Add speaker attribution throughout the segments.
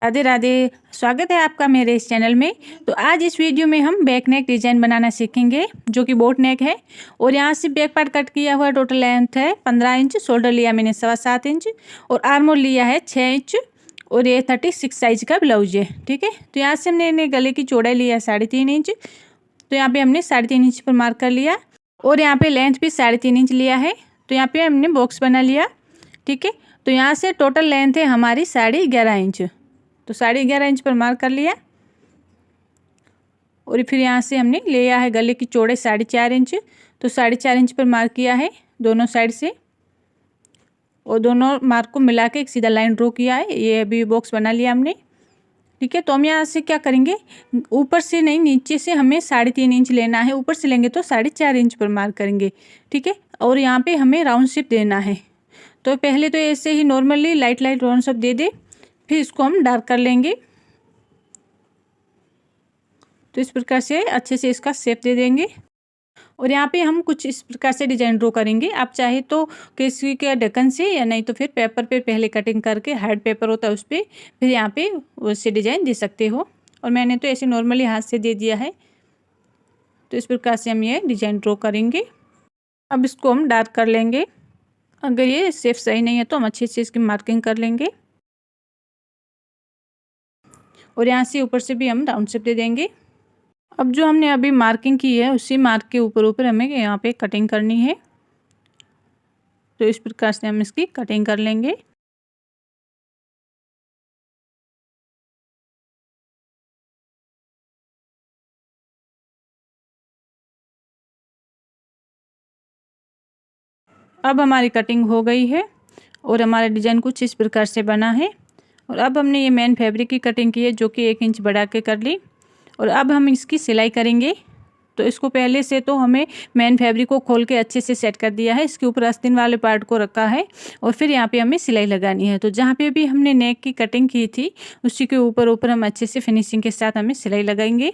Speaker 1: राधे राधे। स्वागत है आपका मेरे इस चैनल में। तो आज इस वीडियो में हम बैक नेक डिजाइन बनाना सीखेंगे जो कि बोट नेक है। और यहाँ से बैक पार्ट कट किया हुआ टोटल लेंथ है 15 इंच। शोल्डर लिया मैंने 7.25 इंच और आर्मोल लिया है 6 इंच। और ये 36 साइज का ब्लाउज है। ठीक है, तो यहाँ से हमने गले की चौड़ाई लिया है 3.5 इंच। तो यहाँ पे हमने 3.5 इंच पर मार्क कर लिया और यहाँ पे लेंथ भी 3.5 इंच लिया है। तो यहाँ पे हमने बॉक्स बना लिया। ठीक है, तो यहाँ से टोटल लेंथ है हमारी 11.5 इंच। तो 11.5 इंच पर मार्क कर लिया और फिर यहाँ से हमने लिया है गले की चौड़ाई 4.5 इंच। तो 4.5 इंच पर मार्क किया है दोनों साइड से और दोनों मार्क को मिला के एक सीधा लाइन ड्रॉ किया है। ये अभी बॉक्स बना लिया हमने। ठीक है, तो हम यहाँ से क्या करेंगे, ऊपर से नहीं नीचे से हमें 3.5 इंच लेना है। ऊपर से लेंगे तो 4.5 इंच पर मार्क करेंगे। ठीक है, और यहाँ पे हमें राउंड शेप देना है। तो पहले तो ऐसे ही normally light light round shape दे दे, फिर इसको हम डार्क कर लेंगे। तो इस प्रकार से अच्छे से इसका शेप दे देंगे और यहाँ पे हम कुछ इस प्रकार से डिजाइन ड्रॉ करेंगे। आप चाहे तो किसी के ढक्कन से या नहीं तो फिर पेपर पे पहले कटिंग करके, हार्ड पेपर होता है उस पर, फिर यहाँ पे उससे डिजाइन दे सकते हो। और मैंने तो ऐसे नॉर्मली हाथ से दे दिया है। तो इस प्रकार से हम ये डिजाइन ड्रॉ करेंगे। अब इसको हम डार्क कर लेंगे। अगर ये शेप सही नहीं है तो हम अच्छे से इसकी मार्किंग कर लेंगे और यहाँ से ऊपर से भी हम राउंड शेप दे देंगे। अब जो हमने अभी मार्किंग की है उसी मार्क के ऊपर ऊपर हमें यहाँ पे कटिंग करनी है। तो इस प्रकार से हम इसकी कटिंग कर लेंगे। अब हमारी कटिंग हो गई है और हमारा डिजाइन कुछ इस प्रकार से बना है। और अब हमने ये मेन फैब्रिक की कटिंग की है जो कि 1 इंच बढ़ा के कर ली। और अब हम इसकी सिलाई करेंगे। तो इसको पहले से तो हमें मेन फैब्रिक को खोल के अच्छे से सेट कर दिया है। इसके ऊपर आस्तीन वाले पार्ट को रखा है और फिर यहाँ पे हमें सिलाई लगानी है। तो जहाँ पे भी हमने नेक की कटिंग की थी उसी के ऊपर ऊपर हम अच्छे से फिनिशिंग के साथ हमें सिलाई लगाएंगे।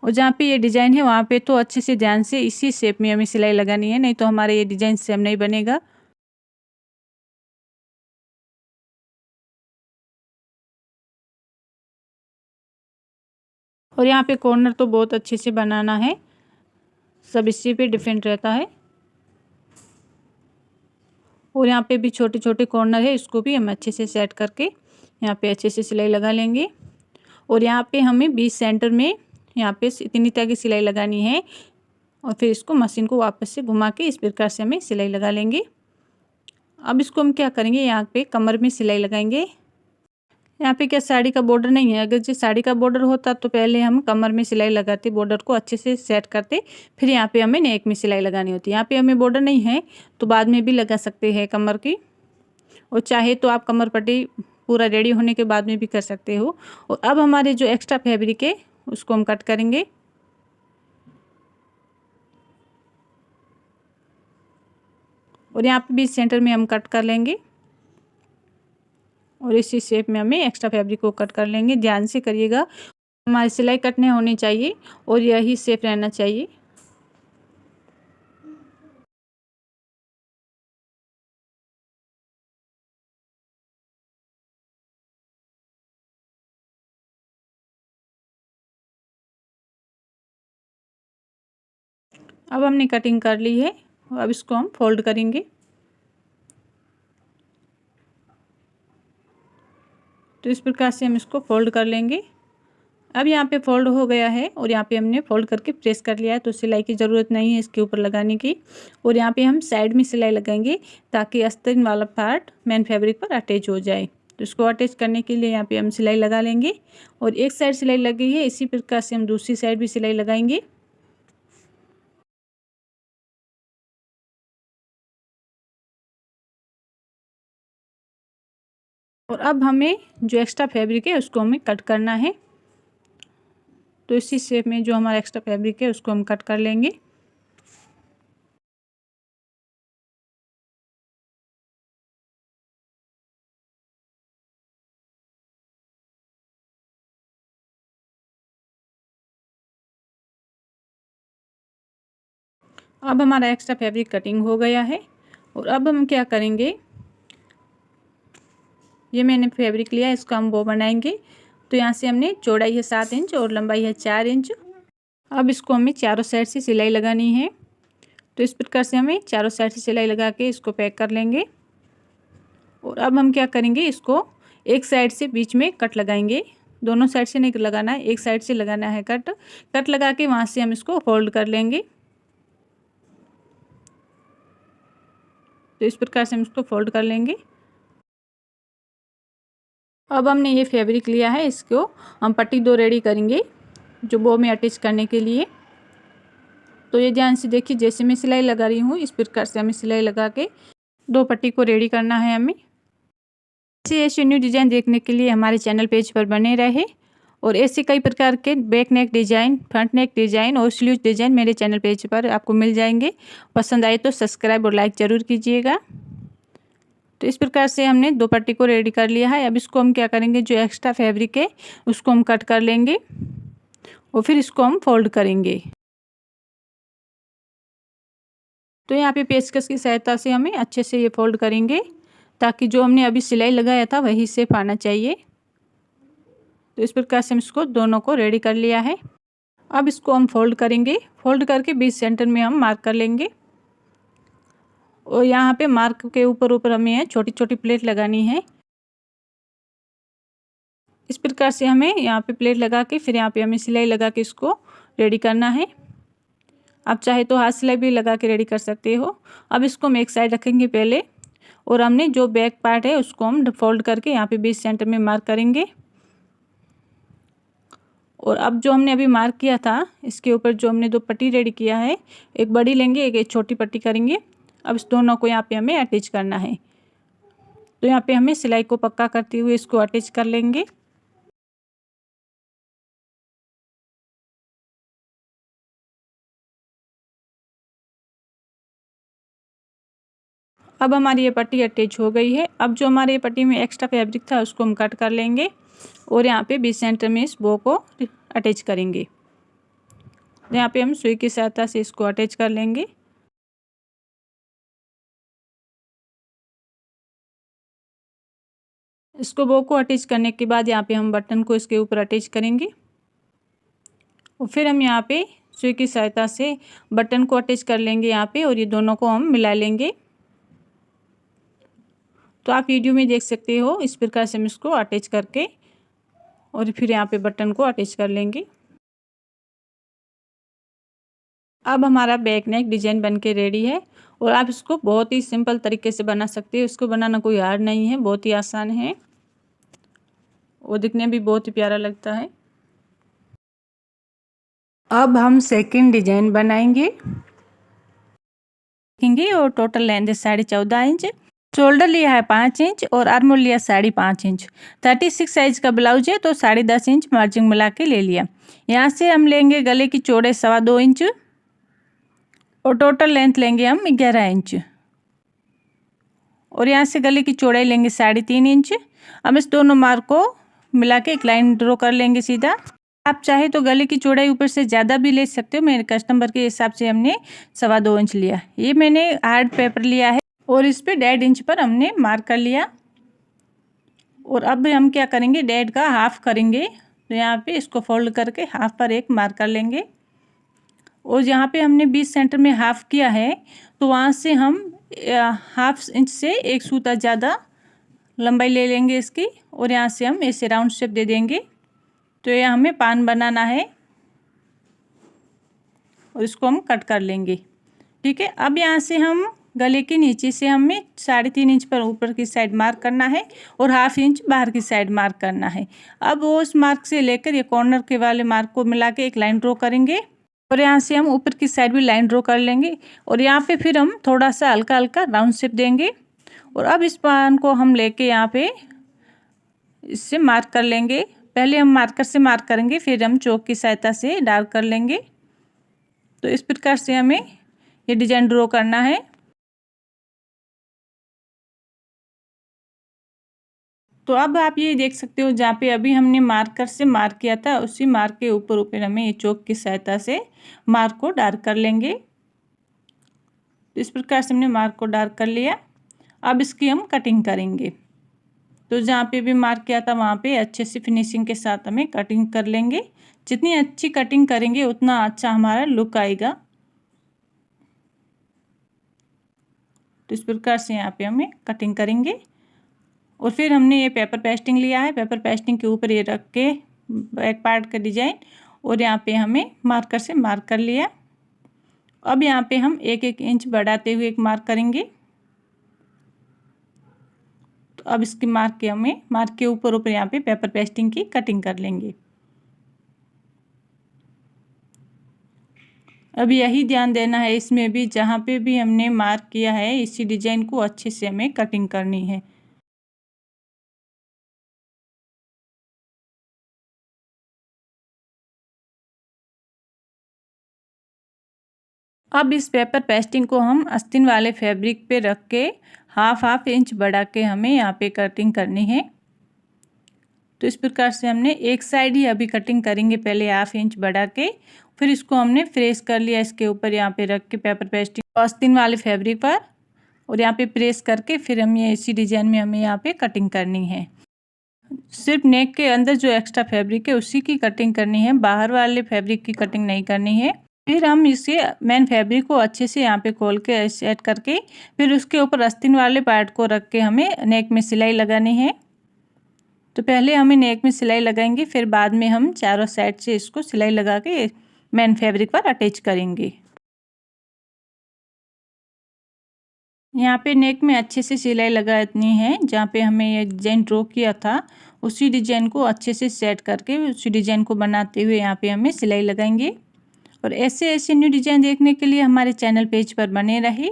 Speaker 1: और जहाँ पे ये डिज़ाइन है वहाँ पे तो अच्छे से ध्यान से इसी शेप में हमें सिलाई लगानी है, नहीं तो हमारा ये डिज़ाइन सेम नहीं बनेगा। और यहाँ पे कॉर्नर तो बहुत अच्छे से बनाना है, सब इसी पे डिपेंड रहता है। और यहाँ पे भी छोटे छोटे कॉर्नर है, इसको भी हम अच्छे से सेट करके यहाँ पे अच्छे से सिलाई लगा लेंगे। और यहाँ पे हमें बीच सेंटर में यहाँ पे इतनी तरह की सिलाई लगानी है और फिर इसको मशीन को वापस से घुमा के इस प्रकार से हमें सिलाई लगा लेंगे। अब इसको हम क्या करेंगे, यहाँ पे कमर में सिलाई लगाएंगे। यहाँ पे क्या साड़ी का बॉर्डर नहीं है, अगर जो साड़ी का बॉर्डर होता तो पहले हम कमर में सिलाई लगाते, बॉर्डर को अच्छे से सेट करते, फिर यहाँ पे हमें नेक में सिलाई लगानी होती है। यहाँ पे हमें बॉर्डर नहीं है तो बाद में भी लगा सकते हैं कमर की। और चाहे तो आप कमर पट्टी पूरा रेडी होने के बाद में भी कर सकते हो। और अब हमारे जो एक्स्ट्रा फैब्रिक है उसको हम कट करेंगे। और यहाँ पे भी सेंटर में हम कट कर लेंगे और इसी शेप में हमें एक्स्ट्रा फैब्रिक को कट कर लेंगे। ध्यान से करिएगा, हमारी सिलाई कटने होनी चाहिए और यही शेप रहना चाहिए। अब हमने कटिंग कर ली है, अब इसको हम फोल्ड करेंगे। तो इस प्रकार से हम इसको फोल्ड कर लेंगे। अब यहाँ पे फोल्ड हो गया है और यहाँ पे हमने फोल्ड करके प्रेस कर लिया है, तो सिलाई की ज़रूरत नहीं है इसके ऊपर लगाने की। और यहाँ पे हम साइड में सिलाई लगाएंगे ताकि आस्तीन वाला पार्ट मेन फैब्रिक पर अटैच हो जाए। तो इसको अटैच करने के लिए यहाँ पे हम सिलाई लगा लेंगे। और एक साइड सिलाई लगी है, इसी प्रकार से हम दूसरी साइड भी सिलाई लगाएंगे। और अब हमें जो एक्स्ट्रा फैब्रिक है उसको हमें कट करना है। तो इसी शेप में जो हमारा एक्स्ट्रा फैब्रिक है उसको हम कट कर लेंगे। अब हमारा एक्स्ट्रा फैब्रिक कटिंग हो गया है और अब हम क्या करेंगे, ये मैंने फैब्रिक लिया है, इसको हम बो बनाएंगे। तो यहाँ से हमने चौड़ाई है 7 इंच और लंबाई है 4 इंच। अब इसको हमें चारों साइड से सिलाई लगानी है। तो इस प्रकार से हमें चारों साइड से सिलाई लगा के इसको पैक कर लेंगे। और अब हम क्या करेंगे, इसको एक साइड से बीच में कट लगाएंगे। दोनों साइड से नहीं लगाना है, एक साइड से लगाना है कट लगा के वहाँ से हम इसको फोल्ड कर लेंगे। तो इस प्रकार से हम इसको फोल्ड कर लेंगे। अब हमने ये फैब्रिक लिया है, इसको हम पट्टी 2 रेडी करेंगे जो बो में अटैच करने के लिए। तो ये ध्यान से देखिए, जैसे मैं सिलाई लगा रही हूँ इस प्रकार से हमें सिलाई लगा के 2 पट्टी को रेडी करना है हमें। ऐसे न्यू डिज़ाइन देखने के लिए हमारे चैनल पेज पर बने रहे। और ऐसे कई प्रकार के बैक नेक डिज़ाइन, फ्रंट नेक डिज़ाइन और स्लीव डिज़ाइन मेरे चैनल पेज पर आपको मिल जाएंगे। पसंद आए तो सब्सक्राइब और लाइक ज़रूर कीजिएगा। तो इस प्रकार से हमने 2 पट्टी को रेडी कर लिया है। अब इसको हम क्या करेंगे, जो एक्स्ट्रा फैब्रिक है उसको हम कट कर लेंगे और फिर इसको हम फोल्ड करेंगे। तो यहाँ पे पेचकस की सहायता से हमें अच्छे से ये फोल्ड करेंगे ताकि जो हमने अभी सिलाई लगाया था वही शेप आना चाहिए। तो इस प्रकार से हम इसको दोनों को रेडी कर लिया है। अब इसको हम फोल्ड करेंगे। फोल्ड करके बीच सेंटर में हम मार्क कर लेंगे। और यहाँ पे मार्क के ऊपर हमें छोटी छोटी प्लेट लगानी है। इस प्रकार से हमें यहाँ पे प्लेट लगा के फिर यहाँ पे हमें सिलाई लगा के इसको रेडी करना है। आप चाहे तो हाथ सिलाई भी लगा के रेडी कर सकते हो। अब इसको हम एक साइड रखेंगे पहले, और हमने जो बैक पार्ट है उसको हम फोल्ड करके यहाँ पे बीच सेंटर में मार्क करेंगे। और अब जो हमने अभी मार्क किया था इसके ऊपर जो हमने 2 पट्टी रेडी किया है, एक बड़ी लेंगे, एक छोटी पट्टी करेंगे। अब इस दोनों को यहाँ पे हमें अटैच करना है। तो यहाँ पे हमें सिलाई को पक्का करते हुए इसको अटैच कर लेंगे। अब हमारी ये पट्टी अटैच हो गई है। अब जो हमारे पट्टी में एक्स्ट्रा फैब्रिक था उसको हम कट कर लेंगे और यहाँ पे बीच सेंटर में इस बो को अटैच करेंगे। यहाँ पे हम सुई की सहायता से इसको अटैच कर लेंगे। इसको बो को अटैच करने के बाद यहाँ पे हम बटन को इसके ऊपर अटैच करेंगे और फिर हम यहाँ पे सुई की सहायता से बटन को अटैच कर लेंगे यहाँ पे, और ये दोनों को हम मिला लेंगे। तो आप वीडियो में देख सकते हो, इस प्रकार से हम इसको अटैच करके और फिर यहाँ पे बटन को अटैच कर लेंगे। अब हमारा बैक नेक डिजाइन बनके रेडी है। और आप इसको बहुत ही सिंपल तरीके से बना सकते हो। इसको बनाना कोई हार्ड नहीं है, बहुत ही आसान है और दिखने भी बहुत ही प्यारा लगता है। अब हम सेकंड डिजाइन बनाएंगे और टोटल लेंथ है 14.5 इंच। शोल्डर लिया है 5 इंच और आर्मोल लिया 5.5 इंच। 36 साइज का ब्लाउज है तो 10.5 इंच मार्जिंग मिला के ले लिया। यहाँ से हम लेंगे गले की चौड़ाई 2.25 इंच और टोटल लेंथ लेंगे हम 11 इंच। और यहाँ से गले की चौड़ाई लेंगे 3.5 इंच। हम इस दोनों मार्क को मिला के एक लाइन ड्रॉ कर लेंगे सीधा। आप चाहे तो गले की चौड़ाई ऊपर से ज़्यादा भी ले सकते हो। मेरे कस्टमर के हिसाब से हमने 2.25 इंच लिया। ये मैंने हार्ड पेपर लिया है और इस पे 1.5 इंच पर हमने मार्क कर लिया। और अब हम क्या करेंगे, 1.5 का हाफ करेंगे। तो यहाँ पे इसको फोल्ड करके हाफ पर एक मार्क कर लेंगे। और जहाँ पे हमने 20 सेंटर में हाफ किया है तो वहाँ से हम 1/2 इंच से एक सूता ज़्यादा लंबाई ले लेंगे इसकी, और यहाँ से हम ऐसे राउंड शेप दे देंगे। तो ये हमें पान बनाना है और इसको हम कट कर लेंगे। ठीक है। अब यहाँ से हम गले के नीचे से हमें 3.5 इंच पर ऊपर की साइड मार्क करना है और 1/2 इंच बाहर की साइड मार्क करना है। अब वो उस मार्क से लेकर ये कॉर्नर के वाले मार्क को मिला के एक लाइन ड्रॉ करेंगे और यहाँ से हम ऊपर की साइड भी लाइन ड्रॉ कर लेंगे। और यहाँ पे फिर हम थोड़ा सा हल्का हल्का राउंड शेप देंगे। और अब इस पान को हम लेके यहाँ पे इससे मार्क कर लेंगे। पहले हम मार्कर से मार्क करेंगे, फिर हम चौक की सहायता से डार्क कर लेंगे। तो इस प्रकार से हमें ये डिजाइन ड्रॉ करना है। तो अब आप ये देख सकते हो, जहाँ पे अभी हमने मार्कर से मार्क किया था उसी मार्क के ऊपर हमें ये चौक की सहायता से मार्क को डार्क कर लेंगे। तो इस प्रकार से हमने मार्क को डार्क कर लिया। अब इसकी हम कटिंग करेंगे। तो जहाँ पे भी मार्क किया था वहाँ पे अच्छे से फिनिशिंग के साथ हमें कटिंग कर लेंगे। जितनी अच्छी कटिंग करेंगे उतना अच्छा हमारा लुक आएगा। तो इस प्रकार से यहाँ पे हमें कटिंग करेंगे। और फिर हमने ये पेपर पेस्टिंग लिया है, पेपर पेस्टिंग के ऊपर ये रख के बैक पार्ट का डिजाइन, और यहाँ पे हमें मार्कर से मार्क कर लिया। अब यहाँ पे हम 1-1 इंच बढ़ाते हुए एक मार्क करेंगे। तो अब इसकी मार्क के ऊपर ऊपर यहाँ पे पेपर पेस्टिंग की कटिंग कर लेंगे। अब यही ध्यान देना है इसमें भी, जहाँ पे भी हमने मार्क किया है इसी डिजाइन को अच्छे से हमें कटिंग करनी है। अब इस पेपर पेस्टिंग को हम आस्तीन वाले फैब्रिक पे रख के हाफ इंच बढ़ा के हमें यहाँ पे कटिंग करनी है। तो इस प्रकार से हमने एक साइड ही अभी कटिंग करेंगे, पहले हाफ इंच बढ़ा के, फिर इसको हमने फ्रेश कर लिया इसके ऊपर यहाँ पे रख के पेपर पेस्टिंग आस्तीन वाले फैब्रिक पर, और यहाँ पे प्रेस करके फिर हम ये इसी डिजाइन में हमें यहाँ पे कटिंग करनी है। सिर्फ नेक के अंदर जो एक्स्ट्रा फैब्रिक है उसी की कटिंग करनी है, बाहर वाले फैब्रिक की कटिंग नहीं करनी है। फिर हम इसे मेन फैब्रिक को अच्छे से यहाँ पे खोल के सेट करके फिर उसके ऊपर आस्तीन वाले पार्ट को रख के हमें नेक में सिलाई लगानी है। तो पहले हमें नेक में सिलाई लगाएंगे, फिर बाद में हम चारों साइड से इसको सिलाई लगा के मेन फैब्रिक पर अटैच करेंगे। यहाँ पे नेक में अच्छे से सिलाई लगानी है, जहाँ पे हमें ये डिजाइन ड्रॉ किया था उसी डिजाइन को अच्छे से सेट करके उसी डिजाइन को बनाते हुए यहाँ पे हमें सिलाई लगाएंगे। और ऐसे ऐसे न्यू डिजाइन देखने के लिए हमारे चैनल पेज पर बने रहे,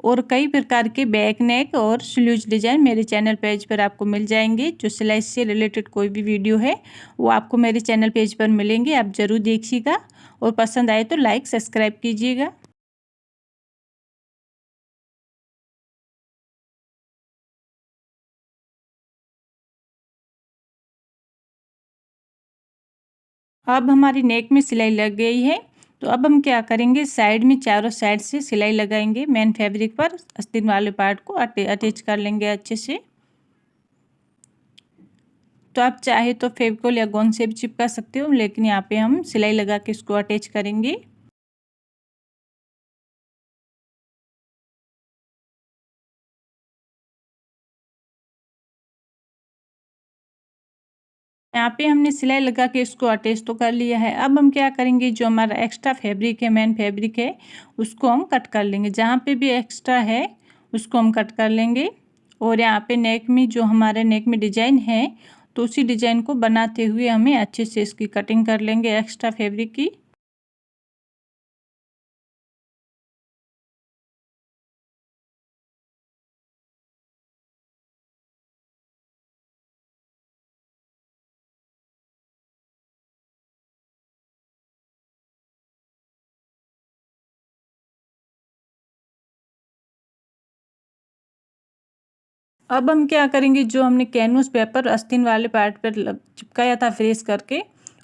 Speaker 1: और कई प्रकार के बैक नेक और स्लीव्स डिजाइन मेरे चैनल पेज पर आपको मिल जाएंगे। जो सिलाई से रिलेटेड कोई भी वीडियो है वो आपको मेरे चैनल पेज पर मिलेंगे, आप ज़रूर देखिएगा, और पसंद आए तो लाइक सब्सक्राइब कीजिएगा। अब हमारी नेक में सिलाई लग गई है, तो अब हम क्या करेंगे, साइड में चारों साइड से सिलाई लगाएंगे। मेन फैब्रिक पर आस्तीन वाले पार्ट को अटैच कर लेंगे अच्छे से। तो आप चाहे तो फेविकोल या गोंद से भी चिपका सकते हो, लेकिन यहाँ पे हम सिलाई लगा के इसको अटैच करेंगे। यहाँ पे हमने सिलाई लगा के इसको अटैच तो कर लिया है। अब हम क्या करेंगे, जो हमारा एक्स्ट्रा फैब्रिक है, मेन फैब्रिक है, उसको हम कट कर लेंगे। जहाँ पे भी एक्स्ट्रा है उसको हम कट कर लेंगे। और यहाँ पे नेक में जो हमारे नेक में डिजाइन है, तो उसी डिजाइन को बनाते हुए हमें अच्छे से इसकी कटिंग कर लेंगे एक्स्ट्रा फैब्रिक की। अब हम क्या करेंगे, जो हमने कैनवस पेपर आस्तीन वाले पार्ट पर चिपकाया था फ्रेश करके,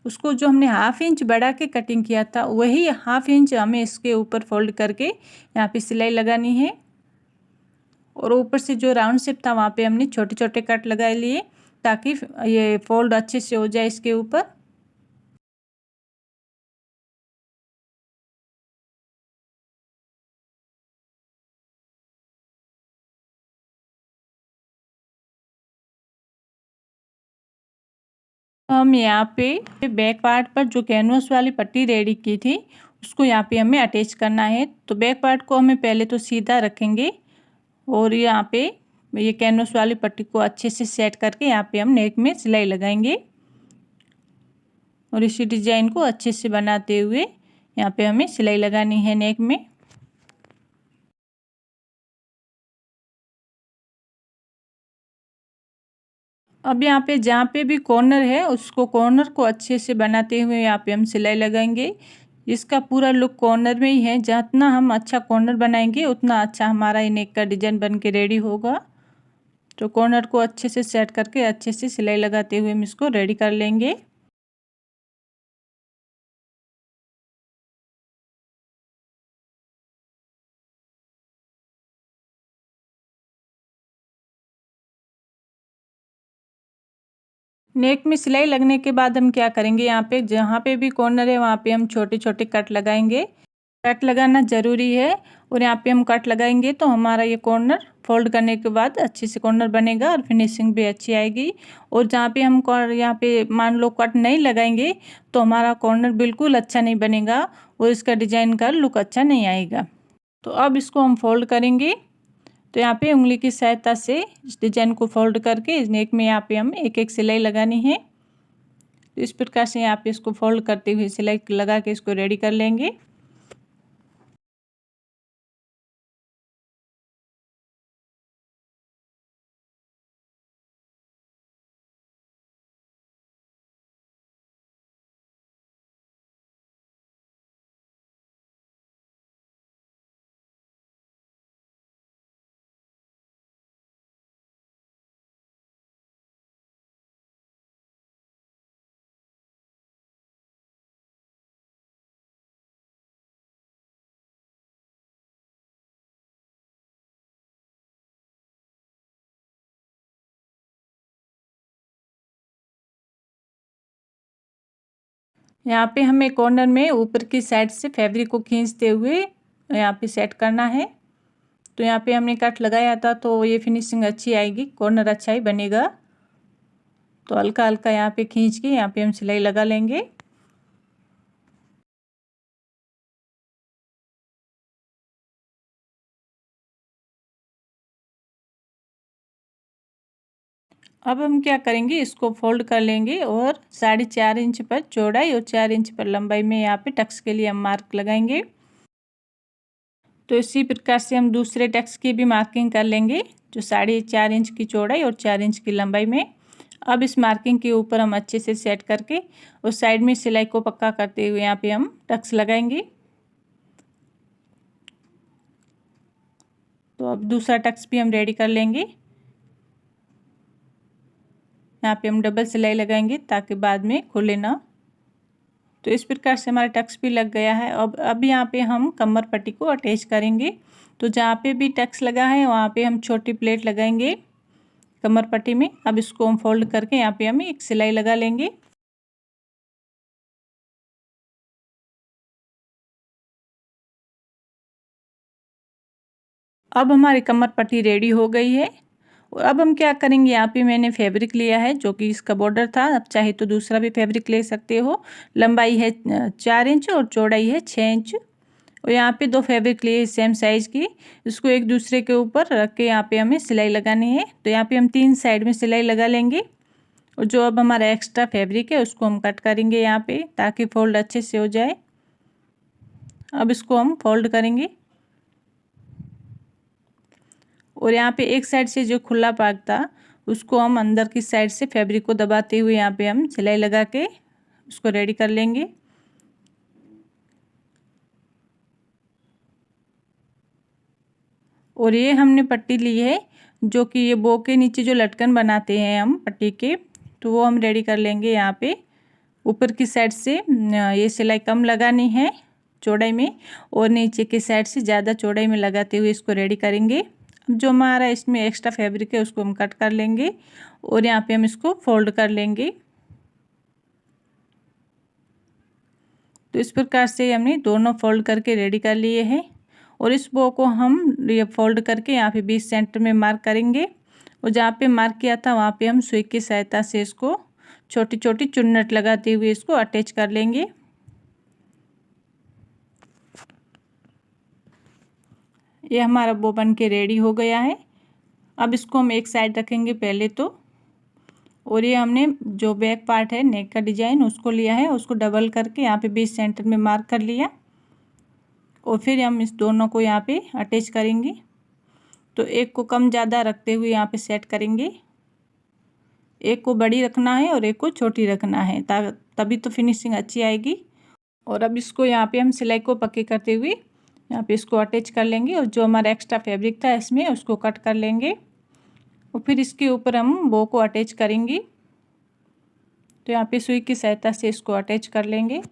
Speaker 1: उसको जो हमने हाफ इंच बढ़ा के कटिंग किया था वही हाफ इंच हमें इसके ऊपर फोल्ड करके यहाँ पे सिलाई लगानी है। और ऊपर से जो राउंड शेप था वहाँ पे हमने छोटे छोटे कट लगा लिए, ताकि ये फोल्ड अच्छे से हो जाए इसके ऊपर। हम यहाँ पे बैक पार्ट पर जो कैनवस वाली पट्टी रेडी की थी उसको यहाँ पे हमें अटैच करना है। तो बैक पार्ट को हमें पहले तो सीधा रखेंगे, और यहाँ पे ये कैनवस वाली पट्टी को अच्छे से सेट करके यहाँ पे हम नेक में सिलाई लगाएंगे, और इसी डिजाइन को अच्छे से बनाते हुए यहाँ पे हमें सिलाई लगानी है नेक में। अब यहाँ पे जहाँ पे भी कॉर्नर है उसको कॉर्नर को अच्छे से बनाते हुए यहाँ पे हम सिलाई लगाएंगे। इसका पूरा लुक कॉर्नर में ही है, जितना हम अच्छा कॉर्नर बनाएंगे उतना अच्छा हमारा ये नेक का डिजाइन बन के रेडी होगा। तो कॉर्नर को अच्छे से सेट करके अच्छे से सिलाई लगाते हुए हम इसको रेडी कर लेंगे। नेक में सिलाई लगने के बाद हम क्या करेंगे, यहाँ पे जहाँ पे भी कॉर्नर है वहाँ पे हम छोटे छोटे कट लगाएंगे। कट लगाना ज़रूरी है और यहाँ पे हम कट लगाएंगे तो हमारा ये कॉर्नर फोल्ड करने के बाद अच्छे से कॉर्नर बनेगा और फिनिशिंग भी अच्छी आएगी। और जहाँ पे हम यहाँ पे मान लो कट नहीं लगाएंगे तो हमारा कॉर्नर बिल्कुल अच्छा नहीं बनेगा और इसका डिजाइन का लुक अच्छा नहीं आएगा। तो अब इसको हम फोल्ड करेंगे। तो यहाँ पे उंगली की सहायता से इस डिजाइन को फोल्ड करके इस नेक में यहाँ पे हम एक एक सिलाई लगानी है। तो इस प्रकार से यहाँ पे इसको फोल्ड करते हुए सिलाई लगा के इसको रेडी कर लेंगे। यहाँ पे हमें कॉर्नर में ऊपर की साइड से फैब्रिक को खींचते हुए यहाँ पे सेट करना है। तो यहाँ पे हमने कट लगाया था तो ये फिनिशिंग अच्छी आएगी, कॉर्नर अच्छा ही बनेगा। तो हल्का हल्का यहाँ पे खींच के यहाँ पे हम सिलाई लगा लेंगे। अब हम क्या करेंगे, इसको फोल्ड कर लेंगे और 4.5 इंच पर चौड़ाई और 4 इंच पर लंबाई में यहाँ पे टक्स के लिए हम मार्क लगाएंगे। तो इसी प्रकार से हम दूसरे टक्स की भी मार्किंग कर लेंगे, जो 4.5 इंच की चौड़ाई और 4 इंच की लंबाई में। अब इस मार्किंग के ऊपर हम अच्छे से सेट करके उस साइड में सिलाई को पक्का करते हुए यहाँ पे हम टक्स लगाएंगे। तो अब दूसरा टक्स भी हम रेडी कर लेंगे। यहाँ पे हम डबल सिलाई लगाएंगे ताकि बाद में खुले ना। तो इस प्रकार से हमारा टक्स भी लग गया है। अब यहाँ पे हम कमर पट्टी को अटैच करेंगे। तो जहाँ पे भी टक्स लगा है वहाँ पे हम छोटी प्लेट लगाएंगे कमर पट्टी में। अब इसको हम फोल्ड करके यहाँ पे हम एक सिलाई लगा लेंगे। अब हमारी कमर पट्टी रेडी हो गई है। और अब हम क्या करेंगे, यहाँ पे मैंने फैब्रिक लिया है जो कि इसका बॉर्डर था। अब चाहे तो दूसरा भी फैब्रिक ले सकते हो। लंबाई है 4 इंच और चौड़ाई है 6 इंच। और यहाँ पे दो फैब्रिक लिए सेम साइज़ की, इसको एक दूसरे के ऊपर रख के यहाँ पे हमें सिलाई लगानी है। तो यहाँ पे हम 3 साइड में सिलाई लगा लेंगे। और जो अब हमारा एक्स्ट्रा फैब्रिक है उसको हम कट करेंगे यहाँ पे, ताकि फोल्ड अच्छे से हो जाए। अब इसको हम फोल्ड करेंगे और यहाँ पे एक साइड से जो खुला पार्ट था उसको हम अंदर की साइड से फैब्रिक को दबाते हुए यहाँ पे हम सिलाई लगा के उसको रेडी कर लेंगे। और ये हमने पट्टी ली है जो कि ये बो के नीचे जो लटकन बनाते हैं हम पट्टी के, तो वो हम रेडी कर लेंगे। यहाँ पे ऊपर की साइड से ये सिलाई कम लगानी है चौड़ाई में, और नीचे की साइड से ज़्यादा चौड़ाई में लगाते हुए इसको रेडी करेंगे। अब जो हमारा इसमें एक्स्ट्रा फैब्रिक है उसको हम कट कर लेंगे और यहाँ पे हम इसको फोल्ड कर लेंगे। तो इस प्रकार से हमने दोनों फोल्ड करके रेडी कर लिए हैं। और इस बो को हम ये फोल्ड करके यहाँ पे 20 सेंटर में मार्क करेंगे। और जहाँ पे मार्क किया था वहाँ पे हम सुई की सहायता से इसको छोटी छोटी चुन्नट लगाते हुए इसको अटैच कर लेंगे। ये हमारा बो बन के रेडी हो गया है। अब इसको हम एक साइड रखेंगे पहले तो। और ये हमने जो बैक पार्ट है नेक का डिजाइन उसको लिया है, उसको डबल करके यहाँ पे 20 सेंटर में मार्क कर लिया। और फिर हम इस दोनों को यहाँ पे अटैच करेंगे। तो एक को कम ज़्यादा रखते हुए यहाँ पे सेट करेंगे। एक को बड़ी रखना है और एक को छोटी रखना है, तभी तो फिनिशिंग अच्छी आएगी। और अब इसको यहाँ पे हम सिलाई को पक्की करते हुए यहाँ पे इसको अटैच कर लेंगे। और जो हमारा एक्स्ट्रा फैब्रिक था इसमें उसको कट कर लेंगे और फिर इसके ऊपर हम बो को अटैच करेंगे। तो यहाँ पे सुई की सहायता से इसको अटैच कर लेंगे।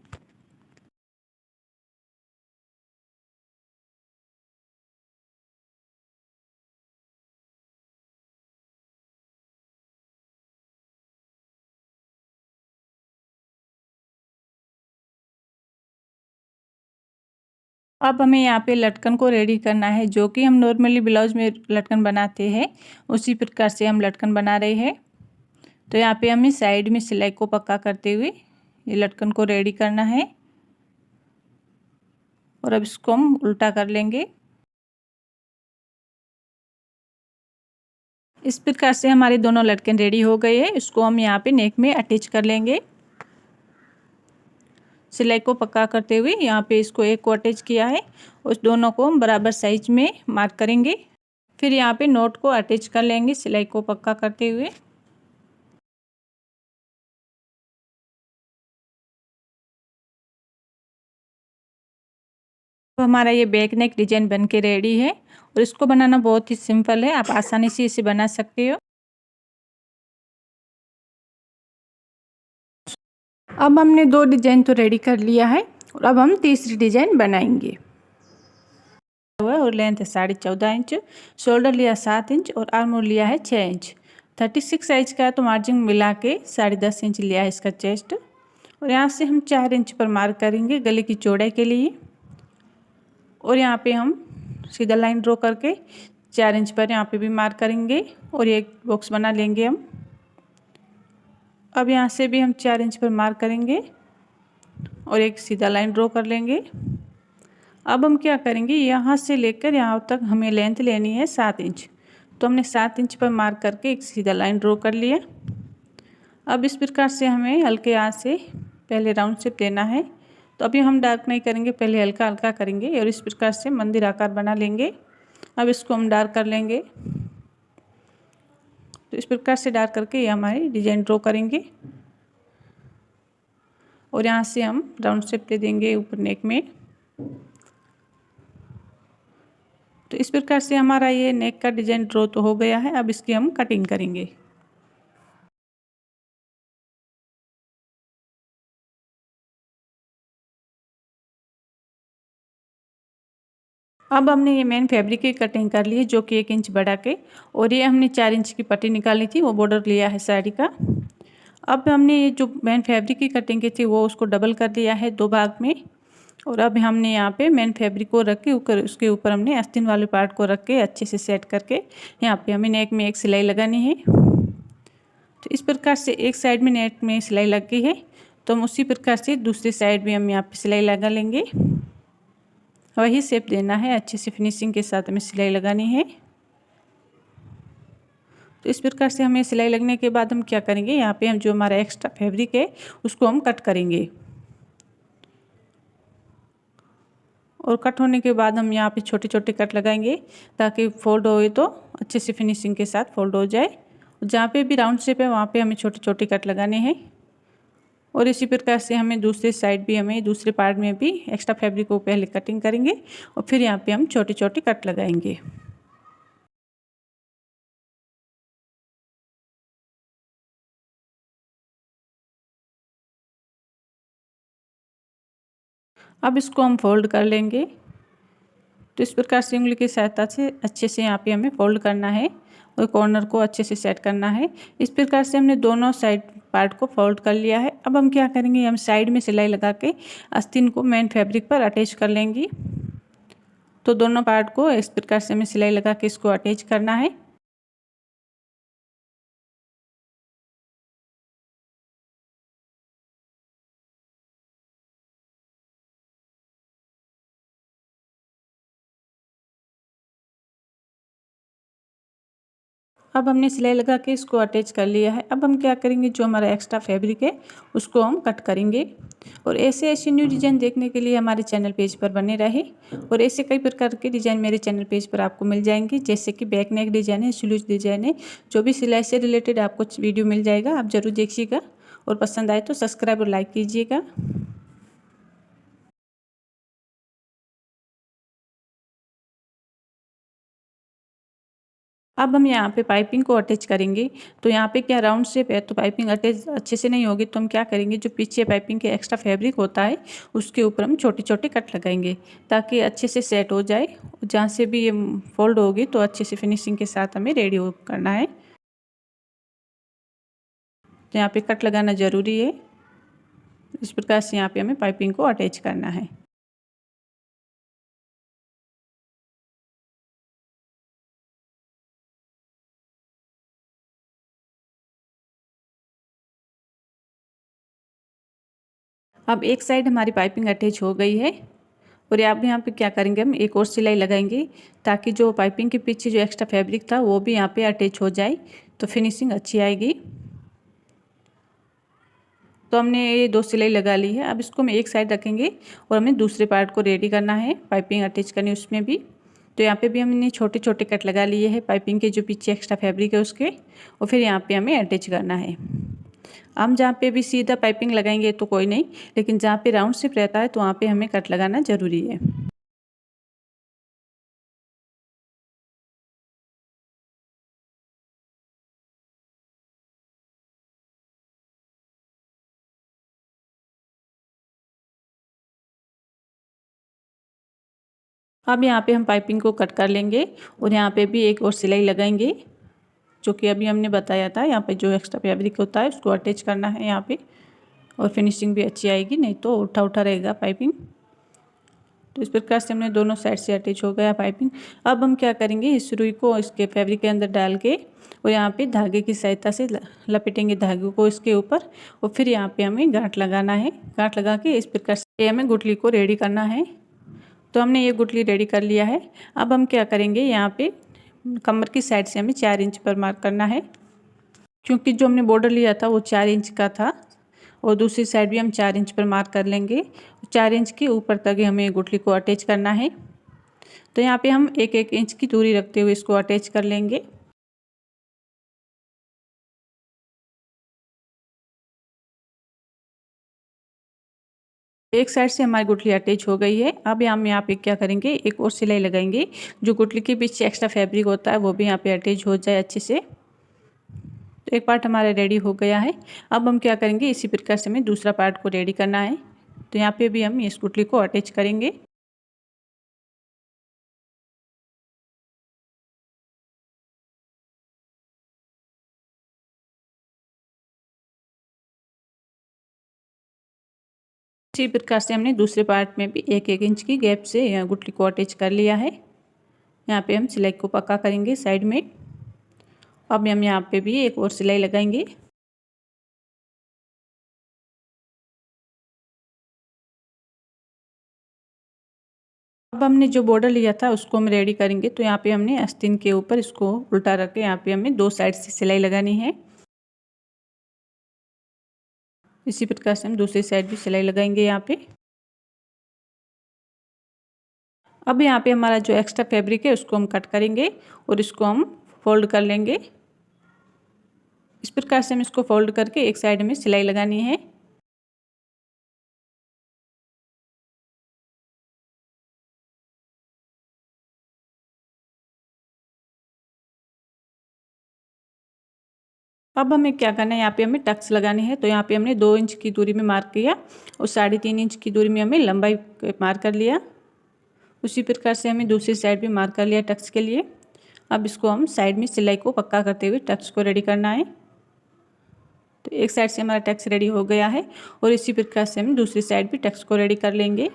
Speaker 1: अब हमें यहाँ पे लटकन को रेडी करना है, जो कि हम नॉर्मली ब्लाउज में लटकन बनाते हैं उसी प्रकार से हम लटकन बना रहे हैं। तो यहाँ पे हमें साइड में सिलाई को पक्का करते हुए ये लटकन को रेडी करना है और अब इसको हम उल्टा कर लेंगे। इस प्रकार से हमारे दोनों लटकन रेडी हो गए हैं। इसको हम यहाँ पे नेक में अटैच कर लेंगे। सिलाई को पक्का करते हुए यहाँ पे इसको एक को अटैच किया है, उस दोनों को हम बराबर साइज में मार्क करेंगे। फिर यहाँ पे नोट को अटैच कर लेंगे सिलाई को पक्का करते हुए। तो हमारा ये बैक नेक डिजाइन बन के रेडी है और इसको बनाना बहुत ही सिंपल है, आप आसानी से इसे बना सकते हो। अब हमने 2 डिजाइन तो रेडी कर लिया है और अब हम तीसरी डिजाइन बनाएंगे। और लेंथ है 14.5 इंच, शोल्डर लिया 7 इंच और आर्म होल लिया है 6 इंच। 36 साइज का है तो मार्जिन मिला के 10.5 इंच लिया है इसका चेस्ट। और यहाँ से हम 4 इंच पर मार्क करेंगे गले की चौड़ाई के लिए। और यहाँ पे हम सीधा लाइन ड्रॉ करके 4 इंच पर यहाँ पे भी मार्क करेंगे और एक बॉक्स बना लेंगे हम। अब यहाँ से भी हम 4 इंच पर मार्क करेंगे और एक सीधा लाइन ड्रॉ कर लेंगे। अब हम क्या करेंगे, यहाँ से लेकर यहाँ तक हमें लेंथ लेनी है 7 इंच, तो हमने 7 इंच पर मार्क करके एक सीधा लाइन ड्रॉ कर लिया। अब इस प्रकार से हमें हल्के हाथ से पहले राउंड शेप देना है। तो अभी हम डार्क नहीं करेंगे, पहले हल्का हल्का करेंगे और इस प्रकार से मंदिर आकार बना लेंगे। अब इसको हम डार्क कर लेंगे। तो इस प्रकार से डार्क करके ये हमारी डिजाइन ड्रॉ करेंगे और यहाँ से हम राउंड शेप दे देंगे ऊपर नेक में। तो इस प्रकार से हमारा ये नेक का डिजाइन ड्रॉ तो हो गया है। अब इसकी हम कटिंग करेंगे। अब हमने ये मेन फैब्रिक की कटिंग कर ली है, जो कि 1 इंच बढ़ा के, और ये हमने 4 इंच की पट्टी निकाली थी, वो बॉर्डर लिया है साड़ी का। अब हमने ये जो मेन फैब्रिक की कटिंग की थी वो उसको डबल कर दिया है 2 भाग में। और अब हमने यहाँ पे मेन फैब्रिक को रख के ऊपर उसके ऊपर हमने आस्तीन वाले पार्ट को रख के अच्छे से सेट करके यहाँ पे हमें नेक में एक सिलाई लगानी है। तो इस प्रकार से एक साइड में नेक में सिलाई लग गई है, तो हम उसी प्रकार से दूसरी साइड में हम यहाँ पे सिलाई लगा लेंगे। वही शेप देना है, अच्छे से फिनिशिंग के साथ हमें सिलाई लगानी है। तो इस प्रकार से हमें सिलाई लगने के बाद हम क्या करेंगे, यहाँ पे हम जो हमारा एक्स्ट्रा फैब्रिक है उसको हम कट करेंगे। और कट होने के बाद हम यहाँ पे छोटे छोटे कट लगाएंगे ताकि फोल्ड होए तो अच्छे से फिनिशिंग के साथ फोल्ड हो जाए। जहाँ पे भी राउंड शेप है वहाँ पे हमें छोटे छोटे कट लगाने हैं। और इसी प्रकार से हमें दूसरे साइड भी हमें दूसरे पार्ट में भी एक्स्ट्रा फैब्रिक को पहले कटिंग करेंगे और फिर यहाँ पे हम छोटे छोटे कट लगाएंगे। अब इसको हम फोल्ड कर लेंगे। तो इस प्रकार से उंगली की सहायता से अच्छे से यहाँ पे हमें फोल्ड करना है और कॉर्नर को अच्छे से सेट करना है। इस प्रकार से हमने दोनों साइड पार्ट को फोल्ड कर लिया है। अब हम क्या करेंगे, हम साइड में सिलाई लगा के आस्तीन को मेन फैब्रिक पर अटैच कर लेंगे। तो दोनों पार्ट को इस प्रकार से हमें सिलाई लगा के इसको अटैच करना है। अब हमने सिलाई लगा के इसको अटैच कर लिया है। अब हम क्या करेंगे, जो हमारा एक्स्ट्रा फैब्रिक है उसको हम कट करेंगे। और ऐसे ऐसे न्यू डिज़ाइन देखने के लिए हमारे चैनल पेज पर बने रहे। और ऐसे कई प्रकार के डिज़ाइन मेरे चैनल पेज पर आपको मिल जाएंगे, जैसे कि बैक नेक डिज़ाइन है, स्लीव्स डिज़ाइन है, जो भी सिलाई से रिलेटेड आपको वीडियो मिल जाएगा। आप ज़रूर देखिएगा और पसंद आए तो सब्सक्राइब और लाइक कीजिएगा। अब हम यहाँ पे पाइपिंग को अटैच करेंगे। तो यहाँ पे क्या राउंड शेप है तो पाइपिंग अटैच अच्छे से नहीं होगी, तो हम क्या करेंगे, जो पीछे पाइपिंग के एक्स्ट्रा फैब्रिक होता है उसके ऊपर हम छोटे छोटे कट लगाएंगे ताकि अच्छे से सेट हो जाए। जहाँ से भी ये फोल्ड होगी तो अच्छे से फिनिशिंग के साथ हमें रेडी हो करना है। तो यहाँ पे कट लगाना ज़रूरी है। इस प्रकार से यहाँ पे हमें पाइपिंग को अटैच करना है। अब एक साइड हमारी पाइपिंग अटैच हो गई है और अब यहाँ पे क्या करेंगे, हम एक और सिलाई लगाएंगे ताकि जो पाइपिंग के पीछे जो एक्स्ट्रा फैब्रिक था वो भी यहाँ पे अटैच हो जाए तो फिनिशिंग अच्छी आएगी। तो हमने ये 2 सिलाई लगा ली है। अब इसको हम एक साइड रखेंगे और हमें दूसरे पार्ट को रेडी करना है, पाइपिंग अटैच करनी है उसमें भी। तो यहाँ पे भी हमने छोटे छोटे कट लगा लिए हैं पाइपिंग के जो पीछे एक्स्ट्रा फैब्रिक है उसके, और फिर यहाँ पे हमें अटैच करना है। हम जहाँ पे भी सीधा पाइपिंग लगाएंगे तो कोई नहीं, लेकिन जहाँ पे राउंड शेप रहता है तो वहाँ पे हमें कट लगाना ज़रूरी है। अब यहाँ पे हम पाइपिंग को कट कर लेंगे और यहाँ पे भी एक और सिलाई लगाएंगे जो कि अभी हमने बताया था। यहाँ पे जो एक्स्ट्रा फैब्रिक होता है उसको अटैच करना है यहाँ पे, और फिनिशिंग भी अच्छी आएगी, नहीं तो उठा उठा रहेगा पाइपिंग। तो इस प्रकार से हमने दोनों साइड से अटैच हो गया पाइपिंग। अब हम क्या करेंगे, इस रुई को इसके फैब्रिक के अंदर डाल के और यहाँ पे धागे की सहायता से लपेटेंगे धागे को इसके ऊपर, और फिर यहाँ पे हमें गांठ लगाना है। गांठ लगा के इस प्रकार से हमें गुठली को रेडी करना है। तो हमने ये गुठली रेडी कर लिया है। अब हम क्या करेंगे, यहाँ पे कमर की साइड से हमें 4 इंच पर मार्क करना है, क्योंकि जो हमने बॉर्डर लिया था वो 4 इंच का था, और दूसरी साइड भी हम 4 इंच पर मार्क कर लेंगे। 4 इंच के ऊपर तक हमें गुठली को अटैच करना है। तो यहाँ पे हम 1-1 इंच की दूरी रखते हुए इसको अटैच कर लेंगे। एक साइड से हमारी गुठली अटैच हो गई है। अब हम यहाँ पे क्या करेंगे, एक और सिलाई लगाएंगे, जो गुठली के पीछे एक्स्ट्रा फैब्रिक होता है वो भी यहाँ पे अटैच हो जाए अच्छे से। तो एक पार्ट हमारा रेडी हो गया है। अब हम क्या करेंगे, इसी प्रकार से हमें दूसरा पार्ट को रेडी करना है। तो यहाँ पे भी हम इस गुठली को अटैच करेंगे। इसी प्रकार से हमने दूसरे पार्ट में भी 1-1 इंच की गैप से गुठली को अटैच कर लिया है। यहाँ पे हम सिलाई को पक्का करेंगे साइड में। अब हम यहाँ पे भी एक और सिलाई लगाएंगे। अब हमने जो बॉर्डर लिया था उसको हम रेडी करेंगे। तो यहाँ पे हमने आस्तीन के ऊपर इसको उल्टा रख के यहाँ पे हमें 2 साइड से सिलाई लगानी है। इसी प्रकार से हम दूसरी साइड भी सिलाई लगाएंगे यहाँ पे। अब यहाँ पे हमारा जो एक्स्ट्रा फैब्रिक है उसको हम कट करेंगे और इसको हम फोल्ड कर लेंगे। इस प्रकार से हम इसको फोल्ड करके एक साइड में सिलाई लगानी है। अब हमें क्या करना है, यहाँ पे हमें टक्स लगाने हैं। तो यहाँ पे हमने 2 इंच की दूरी में मार्क किया और 3.5 इंच की दूरी में हमें लंबाई मार्क कर लिया। उसी प्रकार से हमें दूसरी साइड भी मार्क कर लिया टक्स के लिए। अब इसको हम साइड में सिलाई को पक्का करते हुए टक्स को रेडी करना है। तो एक साइड से हमारा टक्स रेडी हो गया है और इसी प्रकार से हम दूसरी साइड भी टक्स को रेडी कर लेंगे।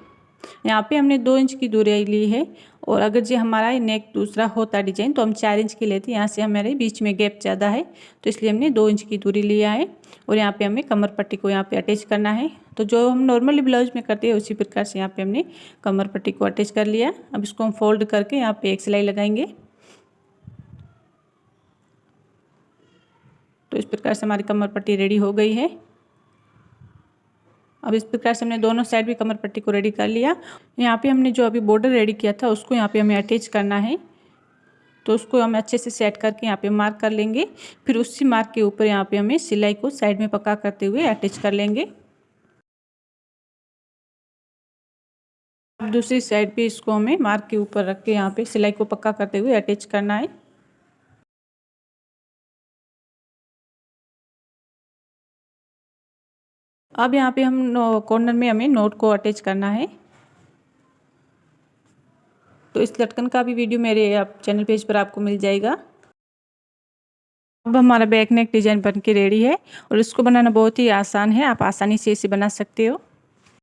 Speaker 1: यहाँ पे हमने 2 इंच की दूरी ली है, और अगर जो हमारा नेक दूसरा होता डिजाइन तो हम 4 इंच की लेते। यहाँ से हमारे बीच में गैप ज़्यादा है तो इसलिए हमने 2 इंच की दूरी लिया है। और यहाँ पे हमें कमर पट्टी को यहाँ पे अटैच करना है। तो जो हम नॉर्मली ब्लाउज में करते हैं उसी प्रकार से यहाँ पे हमने कमर पट्टी को अटैच कर लिया। अब इसको हम फोल्ड करके यहाँ पे एक सिलाई लगाएंगे। तो इस प्रकार से हमारी कमर पट्टी रेडी हो गई है। अब इस प्रकार से हमने दोनों साइड भी कमर पट्टी को रेडी कर लिया। यहाँ पे हमने जो अभी बॉर्डर रेडी किया था उसको यहाँ पे हमें अटैच करना है। तो उसको हम अच्छे से सेट करके यहाँ पे मार्क कर लेंगे। फिर उसी मार्क के ऊपर यहाँ पे हमें सिलाई को साइड में पक्का करते हुए अटैच कर लेंगे। अब दूसरी साइड पे इसको हमें मार्क के ऊपर रख के यहाँ पे सिलाई को पक्का करते हुए अटैच करना है। अब यहाँ पे हम कॉर्नर में हमें नोट को अटैच करना है। तो इस लटकन का भी वीडियो मेरे आप चैनल पेज पर आपको मिल जाएगा। अब हमारा बैक नेक डिजाइन बन के रेडी है और इसको बनाना बहुत ही आसान है, आप आसानी से इसे बना सकते हो।